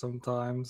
sometimes.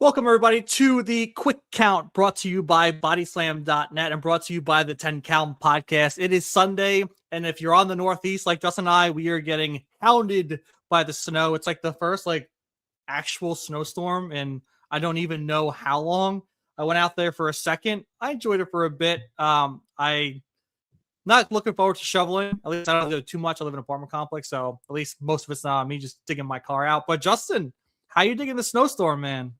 Welcome, everybody, to the Quick Count, brought to you by Bodyslam.net and brought to you by the 10 Count Podcast. It is Sunday, and if you're on the Northeast, like Justin and I, we are getting hounded by the snow. It's like the first, actual snowstorm, and I don't even know how long. I went out there for a second. I enjoyed it for a bit. I not looking forward to shoveling. At least I don't do too much. I live in an apartment complex, so at least most of it's not me just digging my car out. But Justin, how you digging the snowstorm, man?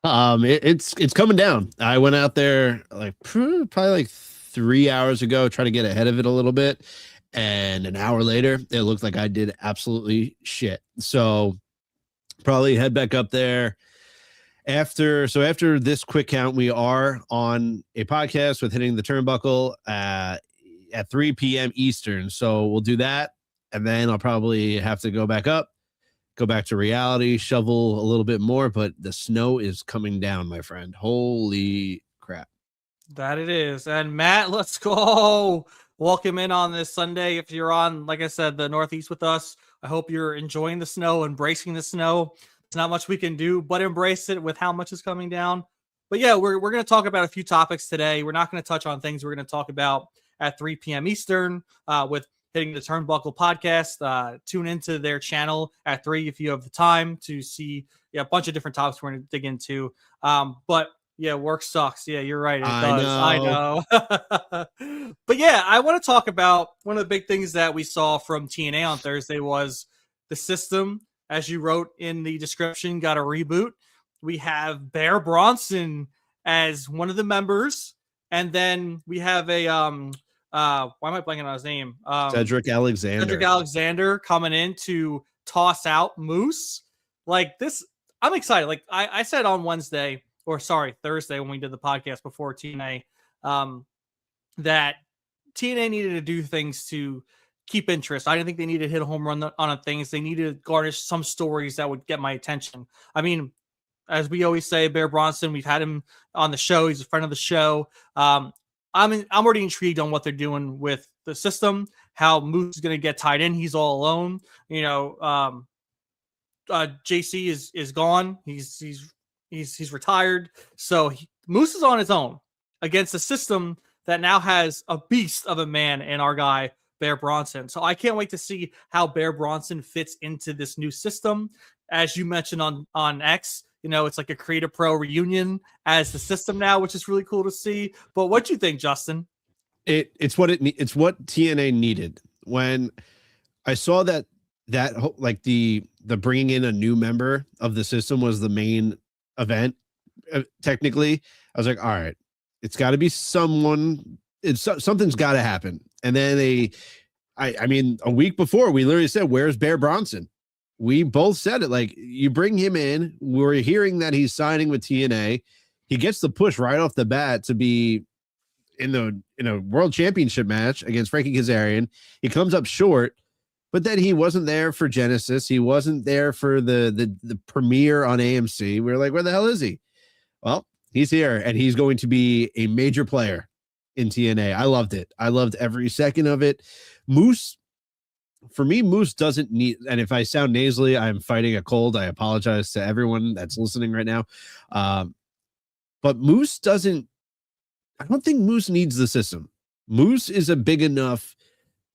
It's coming down. I went out there probably 3 hours ago, trying to get ahead of it a little bit, and an hour later, it looked like I did absolutely shit. So probably head back up there after this quick count. We are on a podcast with Hitting the Turnbuckle at 3 p.m. Eastern. So we'll do that, and then I'll probably have to go back to reality, shovel a little bit more, but the snow is coming down, my friend. Holy crap. That it is. And Matt, let's go. Welcome in on this Sunday. If you're on, like I said, the Northeast with us, I hope you're enjoying the snow, embracing the snow. There's not much we can do but embrace it with how much is coming down. But yeah, we're going to talk about a few topics today. We're not going to touch on things we're going to talk about at 3 p.m. Eastern with Hitting the Turnbuckle Podcast. Tune into their channel at 3 if you have the time to see a bunch of different topics we're going to dig into. But yeah, work sucks. Yeah, you're right. It does. I know. But yeah, I want to talk about one of the big things that we saw from TNA on Thursday was the system, as you wrote in the description, got a reboot. We have Bear Bronson as one of the members, and then we have a why am I blanking on his name? Cedric Alexander coming in to toss out Moose. Like this, I'm excited. Like I said on Thursday when we did the podcast before TNA, that TNA needed to do things to keep interest. I didn't think they needed to hit a home run on things. They needed to garnish some stories that would get my attention. I mean, as we always say, Bear Bronson, we've had him on the show. He's a friend of the show. I'm already intrigued on what they're doing with the system, how Moose is going to get tied in. He's all alone. You know, JC is gone. He's retired. So Moose is on his own against a system that now has a beast of a man in our guy Bear Bronson. So I can't wait to see how Bear Bronson fits into this new system. As you mentioned on X, you know, it's like a Creative Pro reunion as the system now, which is really cool to see. But what do you think, Justin? It's what TNA needed. When I saw that like the bringing in a new member of the system was the main event, technically, I was like, all right, it's got to be someone. Something's got to happen. And then I mean, a week before, we literally said, "Where's Bear Bronson?" We both said it. Like, you bring him in. We're hearing that he's signing with TNA. He gets the push right off the bat to be in a world championship match against Frankie Kazarian. He comes up short, but then he wasn't there for Genesis. He wasn't there for the premiere on AMC. We were like, where the hell is he? Well, he's here, and he's going to be a major player in TNA. I loved it. I loved every second of it. Moose, for me, Moose doesn't need, and if I sound nasally, I'm fighting a cold. I apologize to everyone that's listening right now. But Moose doesn't, I don't think Moose needs the system. Moose is a big enough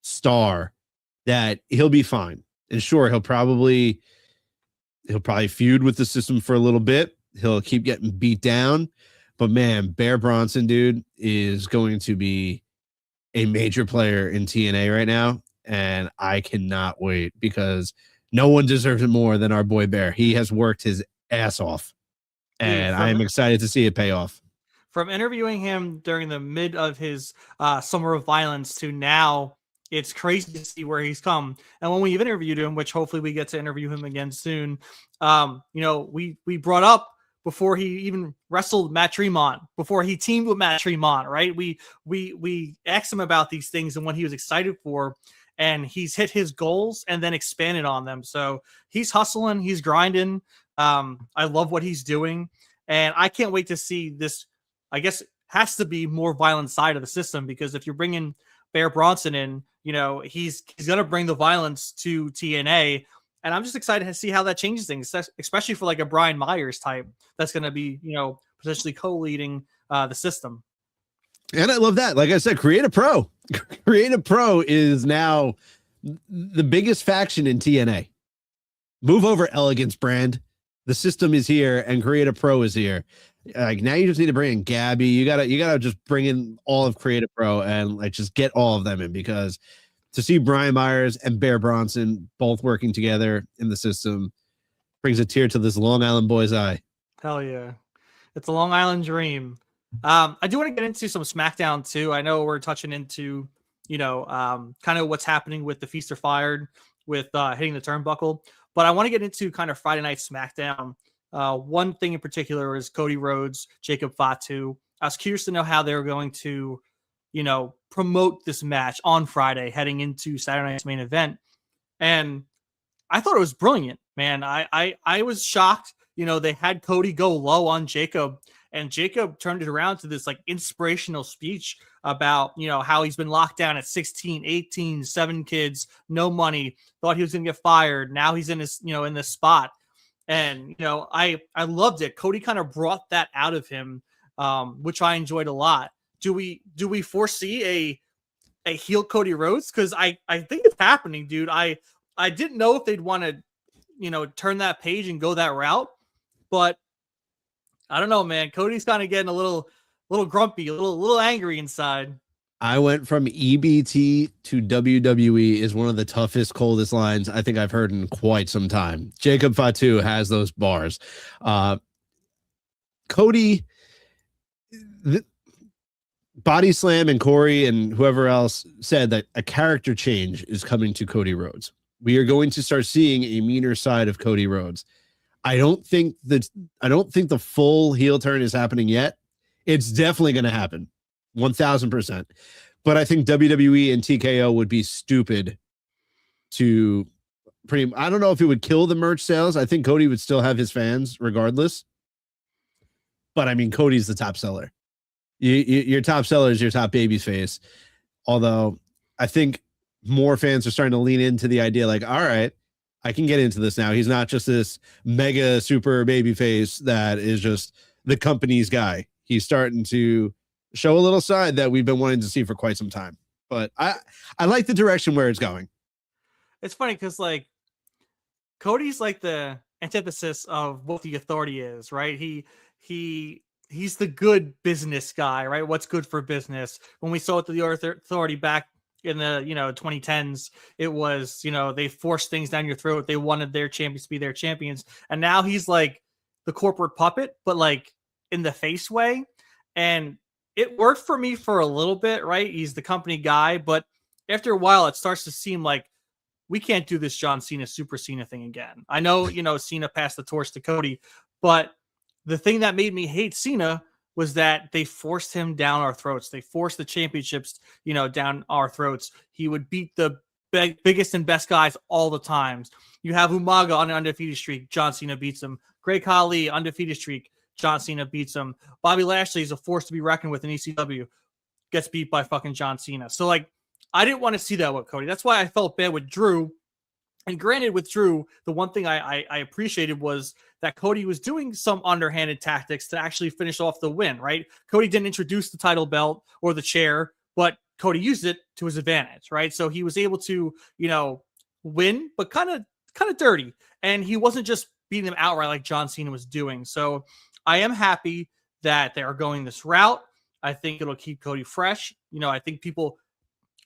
star that he'll be fine. And sure, he'll probably feud with the system for a little bit. He'll keep getting beat down. But man, Bear Bronson, dude, is going to be a major player in TNA right now. And I cannot wait, because no one deserves it more than our boy Bear. He has worked his ass off. And I am excited to see it pay off. From interviewing him during the mid of his Summer of Violence to now, it's crazy to see where he's come. And when we've interviewed him, which hopefully we get to interview him again soon, you know, we brought up before he even wrestled Matt Tremont, before he teamed with Matt Tremont, right? We asked him about these things and what he was excited for, and he's hit his goals and then expanded on them. So he's hustling, he's grinding. I love what he's doing, and I can't wait to see this. I guess has to be more violent side of the system, because if you're bringing Bear Bronson in, you know, he's going to bring the violence to TNA. And I'm just excited to see how that changes things, especially for like a Brian Myers type that's going to be, you know, potentially co-leading the system. And I love that. Like I said, Creative Pro. Creative Pro is now the biggest faction in TNA. Move over, Elegance brand. The system is here and Creative Pro is here. Like, now you just need to bring in Gabby. You gotta just bring in all of Creative Pro and like just get all of them in, because to see Brian Myers and Bear Bronson both working together in the system brings a tear to this Long Island boy's eye. Hell yeah. It's a Long Island dream. I do want to get into some SmackDown too. I know we're touching into, you know, kind of what's happening with the Feast or Fired with hitting the turnbuckle, but I want to get into kind of Friday Night SmackDown. One thing in particular is Cody Rhodes, Jacob Fatu. I was curious to know how they were going to, you know, promote this match on Friday heading into Saturday night's main event. And I thought it was brilliant, man. I was shocked. You know, they had Cody go low on Jacob, and Jacob turned it around to this like inspirational speech about, you know, how he's been locked down at 16, 18, 7 kids, no money, thought he was going to get fired. Now he's in this, you know, in this spot. And, you know, I loved it. Cody kind of brought that out of him, which I enjoyed a lot. Do we foresee a heel Cody Rhodes? Because I think it's happening, dude. I didn't know if they'd want to, you know, turn that page and go that route, but I don't know, man. Cody's kind of getting a little grumpy, a little angry inside. I went from EBT to WWE is one of the toughest, coldest lines I think I've heard in quite some time. Jacob Fatu has those bars. Cody, Body Slam and Corey and whoever else said that a character change is coming to Cody Rhodes. We are going to start seeing a meaner side of Cody Rhodes. I don't think the full heel turn is happening yet. It's definitely going to happen. 1000%. But I think WWE and TKO would be stupid to I don't know if it would kill the merch sales. I think Cody would still have his fans regardless. But I mean, Cody's the top seller. Your top seller is your top babyface. Although I think more fans are starting to lean into the idea like, all right, I can get into this now. He's not just this mega super babyface that is just the company's guy. He's starting to show a little side that we've been wanting to see for quite some time. But I like the direction where it's going. It's funny because like Cody's like the antithesis of what the Authority is, right? He's the good business guy, right? What's good for business. When we saw it to the Authority back in the 2010s, it was they forced things down your throat. They wanted their champions to be their champions, and now he's like the corporate puppet, but like in the face way. And it worked for me for a little bit, right? He's the company guy, but after a while, it starts to seem like we can't do this John Cena, Super Cena thing again. I know, Cena passed the torch to Cody, but the thing that made me hate Cena was that they forced him down our throats. They forced the championships, down our throats. He would beat the biggest and best guys all the times. You have Umaga on an undefeated streak. John Cena beats him. Great Khali, undefeated streak. John Cena beats him. Bobby Lashley is a force to be reckoned with in ECW. Gets beat by fucking John Cena. So, like, I didn't want to see that with Cody. That's why I felt bad with Drew. And granted, with Drew, the one thing I appreciated was that Cody was doing some underhanded tactics to actually finish off the win, right? Cody didn't introduce the title belt or the chair, but Cody used it to his advantage, right? So he was able to, win, but kind of dirty. And he wasn't just beating them outright like John Cena was doing. So I am happy that they are going this route. I think it'll keep Cody fresh. I think people,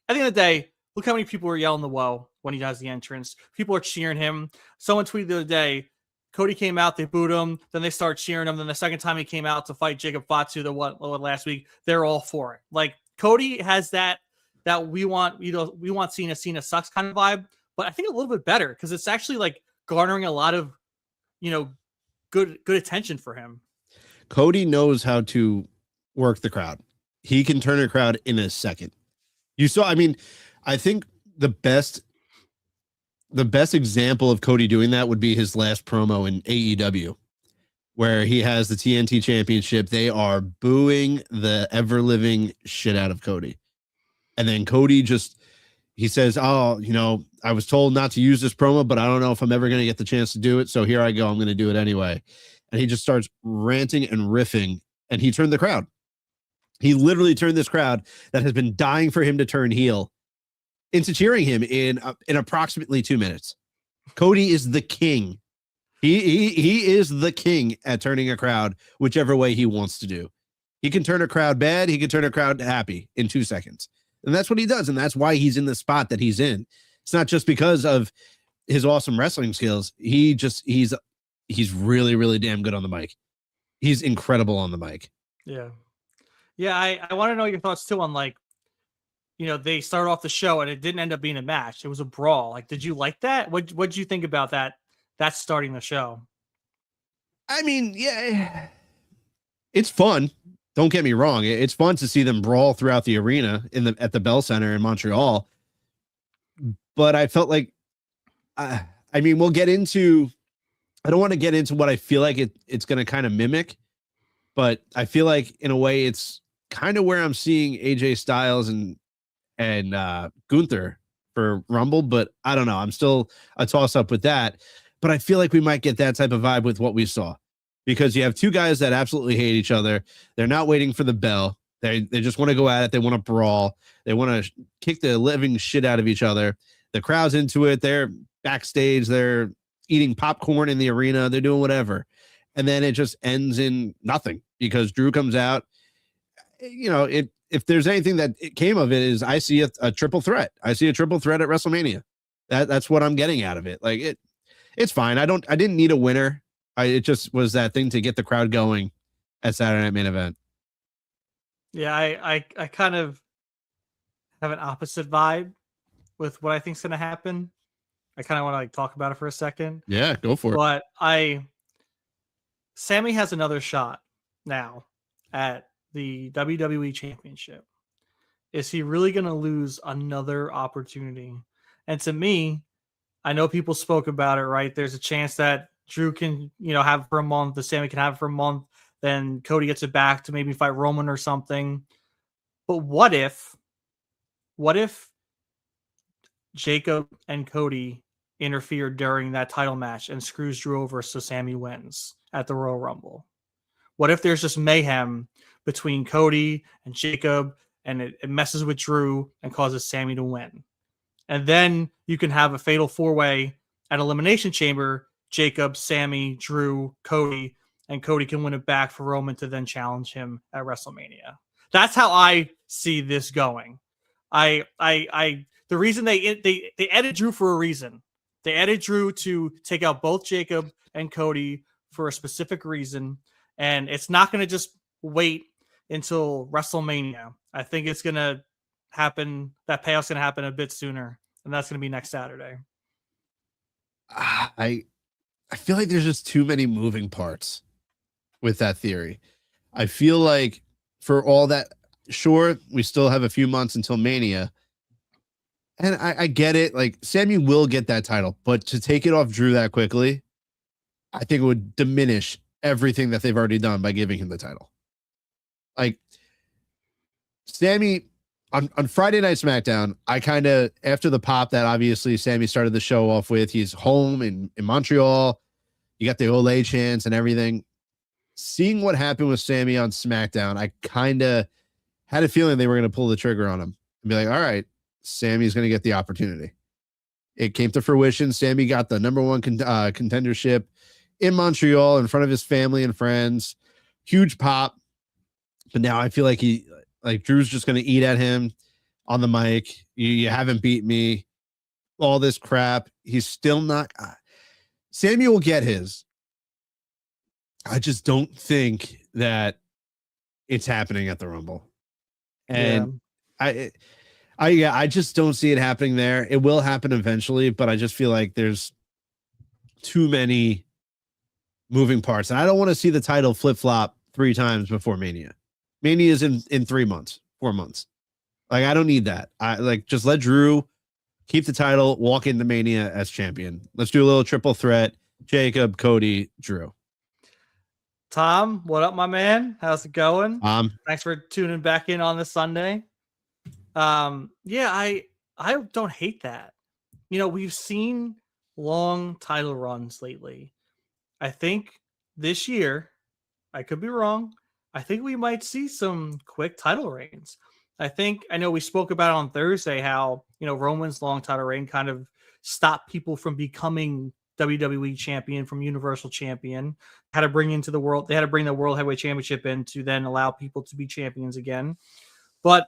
at the end of the day, look how many people are yelling the woe when he does the entrance. People are cheering him. Someone tweeted the other day, Cody came out, they booed him, then they start cheering him. Then the second time he came out to fight Jacob Fatu, the one last week, they're all for it. Like Cody has that we want Cena sucks kind of vibe, but I think a little bit better because it's actually like garnering a lot of good attention for him. Cody knows how to work the crowd. He can turn a crowd in a second. I think the best example of Cody doing that would be his last promo in AEW, where he has the TNT championship. They are booing the ever living shit out of Cody. And then Cody he says, oh, I was told not to use this promo, but I don't know if I'm ever going to get the chance to do it. So here I go. I'm going to do it anyway. And he just starts ranting and riffing, and he turned the crowd. He literally turned this crowd that has been dying for him to turn heel into cheering him in approximately 2 minutes. Cody is the king. He is the king at turning a crowd whichever way he wants to do. He can turn a crowd bad. He can turn a crowd happy in 2 seconds. And that's what he does. And that's why he's in the spot that he's in. It's not just because of his awesome wrestling skills. He's really, really damn good on the mic. He's incredible on the mic. Yeah. Yeah. I want to know your thoughts too on like, they started off the show and it didn't end up being a match. It was a brawl. Like, did you like that? What'd you think about that? That's starting the show. I mean, yeah, it's fun. Don't get me wrong. It's fun to see them brawl throughout the arena at the Bell Center in Montreal. But I felt like, we'll get into, I don't want to get into what I feel like it's going to kind of mimic, but I feel like in a way it's kind of where I'm seeing AJ Styles and Gunther for Rumble, but I don't know. I'm still a toss up with that, but I feel like we might get that type of vibe with what we saw, because you have two guys that absolutely hate each other. They're not waiting for the bell. They just want to go at it. They want to brawl. They want to kick the living shit out of each other. The crowd's into it. They're backstage. They're eating popcorn in the arena. They're doing whatever. And then it just ends in nothing because Drew comes out. If there's anything that it came of it is I see a triple threat. I see a triple threat at WrestleMania. That's what I'm getting out of it. Like it's fine. I didn't need a winner. It just was that thing to get the crowd going at Saturday Night Main Event. Yeah, I kind of have an opposite vibe with what I think's going to happen. I kind of want to like talk about it for a second. Yeah, go for it. But Sammy has another shot now at the WWE Championship, is he really going to lose another opportunity? And to me, I know people spoke about it, right? There's a chance that Drew can, have it for a month, the Sammy can have it for a month, then Cody gets it back to maybe fight Roman or something. But what if Jacob and Cody interfere during that title match and screws Drew over so Sammy wins at the Royal Rumble? What if there's just mayhem between Cody and Jacob and it messes with Drew and causes Sammy to win? And then you can have a fatal four-way at Elimination Chamber, Jacob, Sammy, Drew, Cody, and Cody can win it back for Roman to then challenge him at WrestleMania. That's how I see this going. The reason they added Drew for a reason. They added Drew to take out both Jacob and Cody for a specific reason, and it's not going to just wait until WrestleMania. I think it's going to happen. That payoff's going to happen a bit sooner, and that's going to be next Saturday. I feel like there's just too many moving parts with that theory. I feel like for all that, sure, we still have a few months until Mania. And I get it. Like, Sammy will get that title, but to take it off Drew that quickly, I think it would diminish everything that they've already done by giving him the title. Like, Sammy on Friday Night SmackDown, I kind of, after the pop that obviously Sammy started the show off with, he's home in Montreal. You got the Olay chants and everything. Seeing what happened with Sammy on SmackDown, I kind of had a feeling they were going to pull the trigger on him and be like, all right, Sammy's going to get the opportunity. It came to fruition. Sammy got the number one contendership in Montreal in front of his family and friends. Huge pop. But now I feel like Drew's just going to eat at him on the mic. You haven't beat me. All this crap. He's still not. Sammy will get his. I just don't think that it's happening at the Rumble. And I just don't see it happening there. It will happen eventually, but I just feel like there's too many moving parts. And I don't want to see the title flip-flop 3 times before Mania. Mania is in 3 months, 4 months. Like, I don't need that. Just let Drew keep the title, walk into Mania as champion. Let's do a little triple threat. Jacob, Cody, Drew. Tom, what up, my man? How's it going? Thanks for tuning back in on this Sunday. I don't hate that. We've seen long title runs lately. I think this year, I could be wrong, I think we might see some quick title reigns. I know we spoke about it on Thursday how, Roman's long title reign kind of stopped people from becoming WWE champion from Universal champion. They had to bring the World Heavyweight Championship in to then allow people to be champions again. But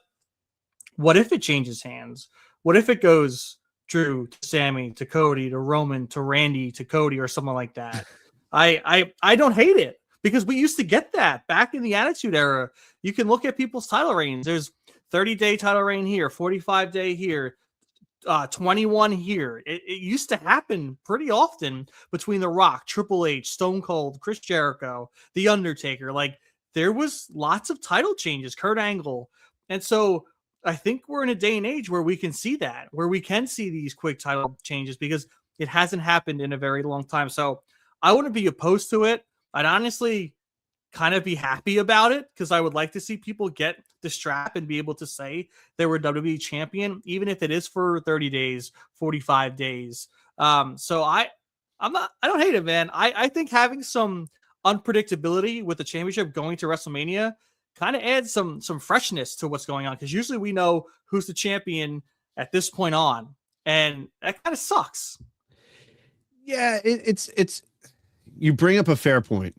what if it changes hands? What if it goes Drew to Sammy to Cody to Roman to Randy to Cody or something like that? I don't hate it because we used to get that back in the Attitude Era. You can look at people's title reigns. There's 30-day title reign here, 45-day here, 21 here. It used to happen pretty often between The Rock, Triple H, Stone Cold, Chris Jericho, The Undertaker. Like, there was lots of title changes, Kurt Angle. And so I think we're in a day and age where we can see that, where we can see these quick title changes because it hasn't happened in a very long time. So I wouldn't be opposed to it. I'd honestly kind of be happy about it because I would like to see people get the strap and be able to say they were WWE champion, even if it is for 30 days, 45 days. So I don't hate it, man. I think having some unpredictability with the championship going to WrestleMania kind of adds some freshness to what's going on because usually we know who's the champion at this point on, and that kind of sucks. Yeah, it's you bring up a fair point.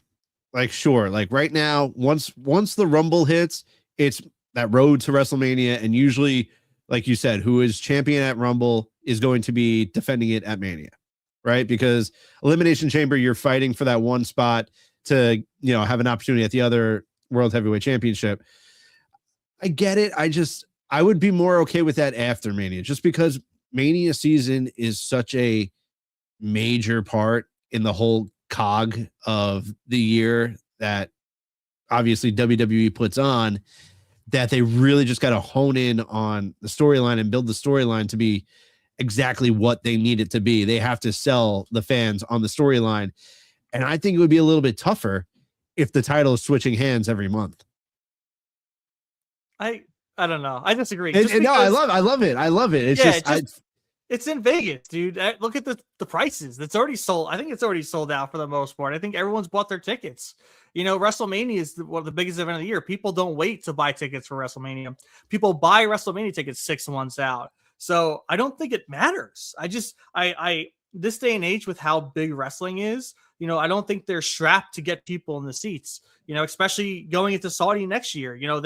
Like, sure, like right now, once the Rumble hits, it's that road to WrestleMania, and usually, like you said, who is champion at Rumble is going to be defending it at Mania, right? Because Elimination Chamber, you're fighting for that one spot to have an opportunity at the other World Heavyweight Championship. I get it. I would be more okay with that after Mania, just because Mania season is such a major part in the whole cog of the year that obviously WWE puts on, that they really just got to hone in on the storyline and build the storyline to be exactly what they need it to be. They have to sell the fans on the storyline. And I think it would be a little bit tougher if the title is switching hands every month. I don't know. I disagree. No, I love it. It's in Vegas, dude. Look at the prices. It's already sold. I think it's already sold out for the most part. I think everyone's bought their tickets. You know, WrestleMania is one of the biggest event of the year. People don't wait to buy tickets for WrestleMania. People buy WrestleMania tickets 6 months out. So I don't think it matters. I this day and age with how big wrestling is, you know, I don't think they're strapped to get people in the seats, you know, especially going into Saudi next year. You know,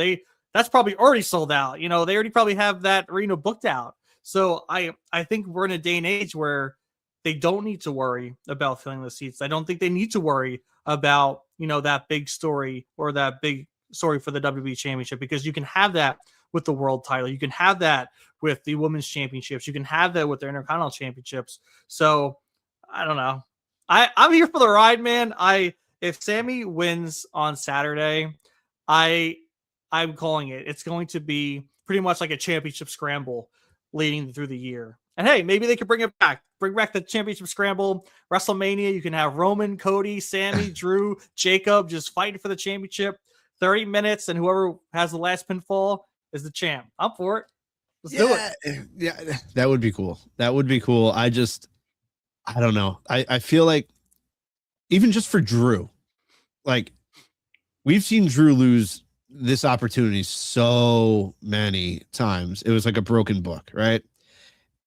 that's probably already sold out. You know, they already probably have that arena booked out. So I think we're in a day and age where they don't need to worry about filling the seats. I don't think they need to worry about, you know, that big story or that big story for the WWE Championship, because you can have that with the world title. You can have that with the women's championships. You can have that with the Intercontinental Championships. So I don't know. I'm here for the ride, man. If Sammy wins on Saturday, I'm calling it. It's going to be pretty much like a championship scramble leading through the year. And hey, maybe they could bring it back. Bring back the championship scramble. WrestleMania, you can have Roman, Cody, Sammy, Drew, Jacob just fighting for the championship. 30 minutes, and whoever has the last pinfall is the champ. I'm for it. Let's do it. Yeah, that would be cool. That would be cool. I don't know. I feel like even just for Drew, like we've seen Drew lose this opportunity so many times. It was like a broken book, right?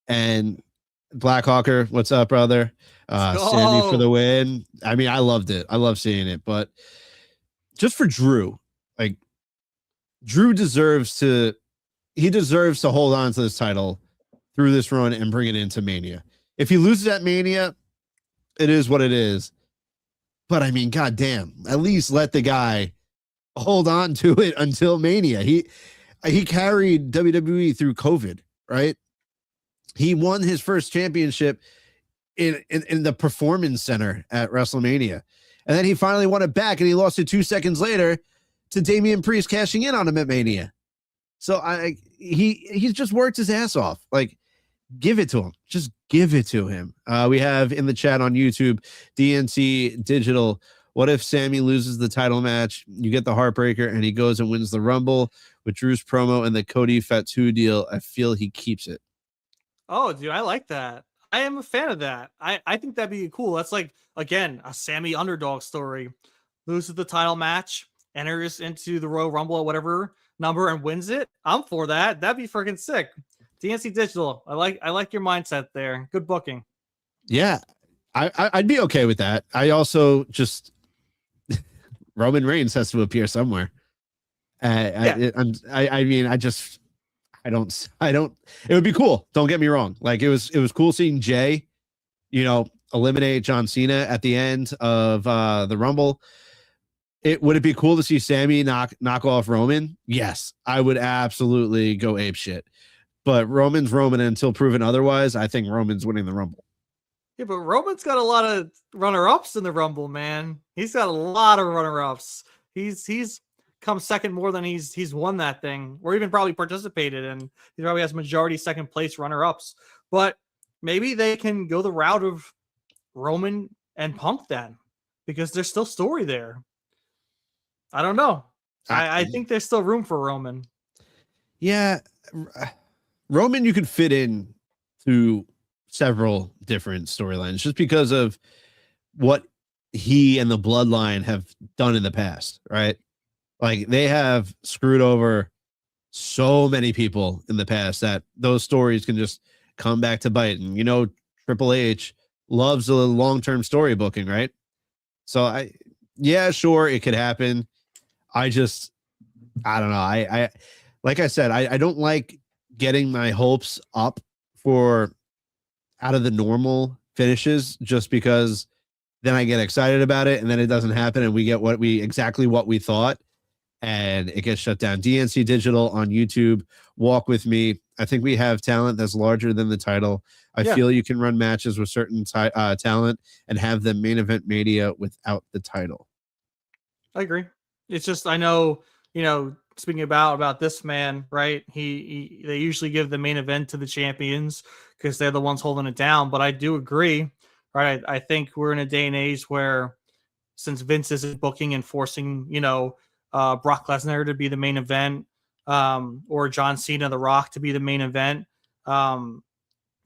And Black Hawker, what's up, brother? Sammy for the win. I mean, I loved it. I love seeing it. But just for Drew, like Drew deserves to hold on to this title through this run and bring it into Mania. If he loses at Mania, it is what it is. But I mean, goddamn, at least let the guy hold on to it until Mania. He carried WWE through COVID, right? He won his first championship in the Performance Center at WrestleMania. And then he finally won it back, and he lost it 2 seconds later to Damian Priest cashing in on him at Mania. So he's just worked his ass off. Like, give it to him. Just give it to him. We have in the chat on YouTube, DNC Digital. What if Sammy loses the title match? You get the Heartbreaker, and he goes and wins the Rumble with Drew's promo and the Cody Fatu deal. I feel he keeps it. Oh, dude, I like that. I am a fan of that. I think that'd be cool. That's like, again, a Sammy underdog story. Loses the title match, enters into the Royal Rumble at whatever number and wins it. I'm for that. That'd be freaking sick. DNC Digital. I like your mindset there. Good booking. Yeah, I'd be okay with that. I also just Roman Reigns has to appear somewhere. I don't. It would be cool. Don't get me wrong. Like it was cool seeing Jay, eliminate John Cena at the end of the Rumble. Would it be cool to see Sammy knock off Roman? Yes, I would absolutely go ape shit. But Roman's Roman until proven otherwise. I think Roman's winning the Rumble. Yeah, but Roman's got a lot of runner-ups in the Rumble, man. He's got a lot of runner-ups. He's come second more than he's won that thing, or even probably participated, and he probably has majority second place runner-ups. But maybe they can go the route of Roman and Punk then, because there's still story there. I don't know. I think there's still room for Roman. Yeah, Roman you could fit in to several different storylines just because of what he and the Bloodline have done in the past, right? Like they have screwed over so many people in the past that those stories can just come back to bite. And Triple H loves a long-term story booking, right? So sure, it could happen. I don't know. I like I said, I don't like getting my hopes up for out of the normal finishes just because then I get excited about it and then it doesn't happen and we get exactly what we thought and it gets shut down. DNC Digital on YouTube, walk with me. I think we have talent that's larger than the title. I feel you can run matches with certain talent and have them main event Mania without the title. I agree. It's just, I know, speaking about this man, right? They usually give the main event to the champions because they're the ones holding it down. But I do agree, right? I think we're in a day and age where, since Vince isn't booking and forcing, Brock Lesnar to be the main event, or John Cena, The Rock to be the main event, for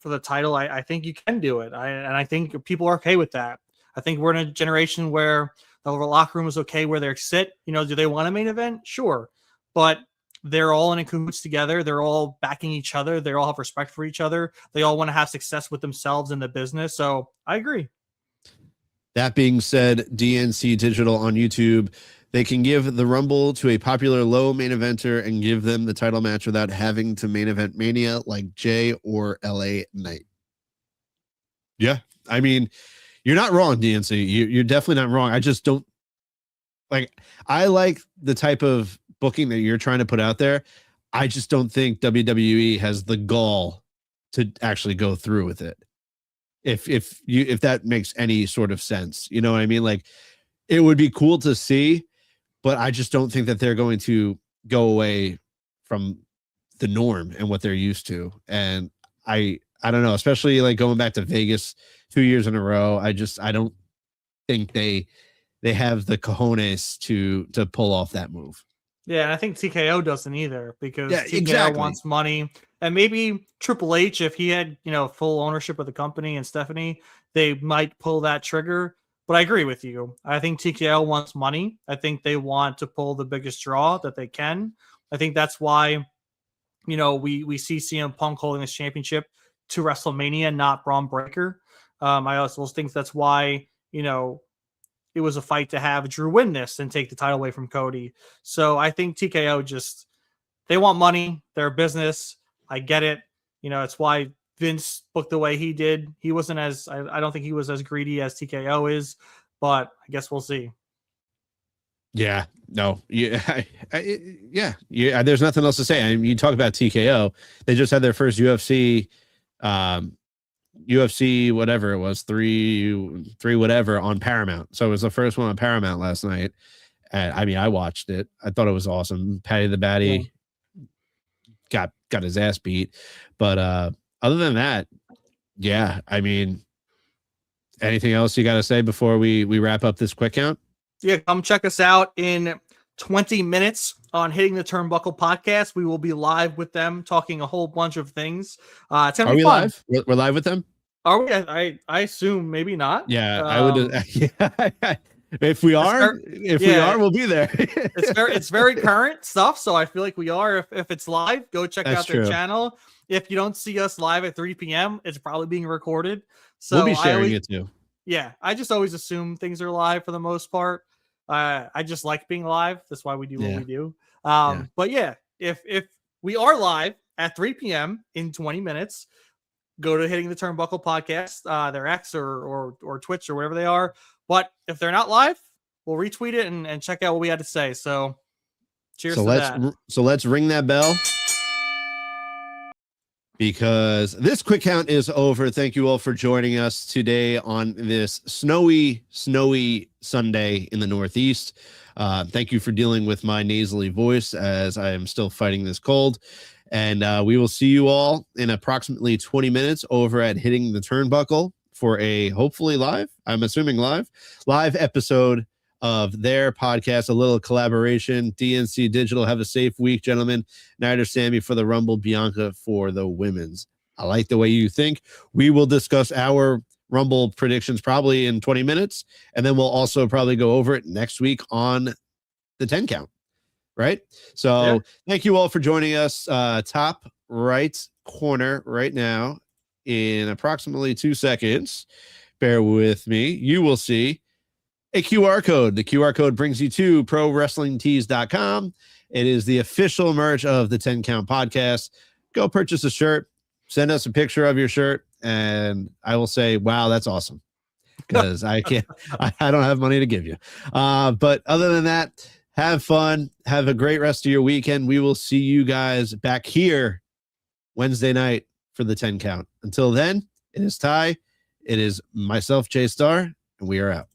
the title, I think you can do it. And I think people are okay with that. I think we're in a generation where the locker room is okay where they sit. Do they want a main event? Sure. But they're all in cahoots together. They're all backing each other. They all have respect for each other. They all want to have success with themselves in the business. So I agree. That being said, DNC Digital on YouTube, they can give the Rumble to a popular low main eventer and give them the title match without having to main event Mania like Jay or LA Knight. Yeah, I mean, you're not wrong, DNC. You're definitely not wrong. I just don't I like the type of booking that you're trying to put out there. I just don't think WWE has the gall to actually go through with it. If that makes any sort of sense, you know what I mean? Like, it would be cool to see, but I just don't think that they're going to go away from the norm and what they're used to. And I don't know, especially like going back to Vegas 2 years in a row. I don't think they have the cojones to pull off that move. Yeah, and I think TKO doesn't either, because TKO wants money. And maybe Triple H, if he had, full ownership of the company, and Stephanie, they might pull that trigger. But I agree with you. I think TKO wants money. I think they want to pull the biggest draw that they can. I think that's why, we see CM Punk holding this championship to WrestleMania, not Braun Breaker. I also think that's why, it was a fight to have Drew win this and take the title away from Cody. So I think TKO they want money. They're a business. I get it. It's why Vince booked the way he did. He wasn't I don't think he was as greedy as TKO is, but I guess we'll see. Yeah, no, yeah, yeah. There's nothing else to say. I mean, you talk about TKO. They just had their first UFC whatever it was, three whatever on Paramount. So it was the first one on Paramount last night. And I mean, I watched it. I thought it was awesome. Patty the Batty got his ass beat. But other than that, yeah, I mean, anything else you got to say before we wrap up this quick count? Yeah, come check us out in 20 minutes on Hitting the Turnbuckle podcast. We will be live with them talking a whole bunch of things. It's gonna be fun. Live? We're live with them? Are we? I assume maybe not. Yeah, I would. Yeah. If we are, we'll be there. it's very current stuff, so I feel like we are. If it's live, go check out their channel. If you don't see us live at 3 p.m., it's probably being recorded. So we'll be sharing it too. Yeah, I just always assume things are live for the most part. I just like being live. That's why we do what we do. But yeah, if we are live at 3 p.m. in 20 minutes, go to Hitting the Turnbuckle podcast, their X or Twitch or wherever they are. But if they're not live, we'll retweet it and check out what we had to say. So cheers to that. So let's ring that bell, because this quick count is over. Thank you all for joining us today on this snowy Sunday in the Northeast. Thank you for dealing with my nasally voice as I am still fighting this cold. And we will see you all in approximately 20 minutes over at Hitting the Turnbuckle for a hopefully live episode of their podcast, a little collaboration. DNC Digital, have a safe week, gentlemen. Nider Sammy for the Rumble, Bianca for the women's. I like the way you think. We will discuss our Rumble predictions probably in 20 minutes, and then we'll also probably go over it next week on the 10 count. Right? So Thank you all for joining us. Top right corner right now, in approximately 2 seconds. Bear with me. You will see a QR code. The QR code brings you to ProWrestlingTees.com. It is the official merch of the 10 Count podcast. Go purchase a shirt. Send us a picture of your shirt, and I will say, wow, that's awesome. Because I don't have money to give you. But other than that, have fun. Have a great rest of your weekend. We will see you guys back here Wednesday night for the 10 Count. Until then, it is Ty. It is myself, Jay Star, and we are out.